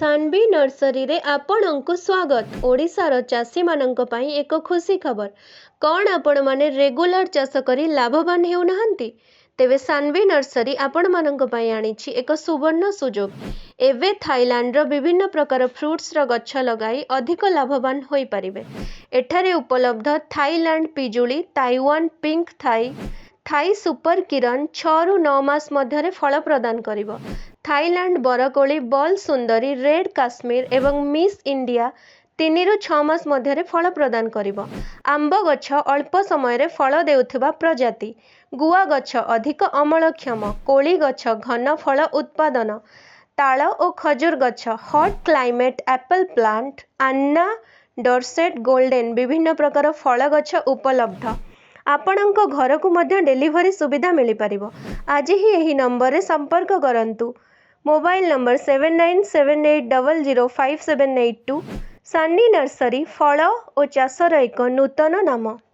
Saanvi nursery रे आपणଙ୍କୁ स्वागत। ओडिशार चाषी मानक पई एक खुशी खबर। कौन आपण माने रेगुलर चाष करी लाभवान हेउ नहंती? तेबे सानवी नर्सरी आपण मानक पई आनिछि एक सुवर्ण सुजोग। एवे थाईलैंड रो विभिन्न प्रकार फ्रुट्स रो गच्छ लगाई अधिक लाभवान होई परिबे। एठारे उपलब्ध थाईलैंड पिजुली, Taiwan pink Thai, Thai super Kiran 6 ରୁ 9 मास मध्यरे फल प्रदान करिबो। थाईलैंड बरकोली, बल सुंदरी, रेड काश्मीर एवं मिस इंडिया 3 ରୁ 6 मास मध्यरे फल प्रदान करिबो। आंब गच्छ अल्प समय रे फल देउथिबा प्रजाति। गुआ गच्छ अधिक अमलक्षम। कोली गच्छ घन फल उत्पादन। ताଳ ଓ खजूर गच्छ hot climate Apple plant, Anna Dorset golden विभिन्न प्रकार फल गच्छ उपलब्ध। आपणଙ୍କ घरକୁ ମଧ୍ୟ ଡେଲିଭରି ସୁବିଧା ମିଳିପାରିବ। ଆଜି ହିଁ ଏହି ନମ୍ବରରେ ସମ୍ପର୍କ କରନ୍ତୁ। Mobile number 7978005782। ସାନି ନର୍ସରୀ ଫଳ ଓ ଚାଷର ଏକ ନୂତନ ନାମ।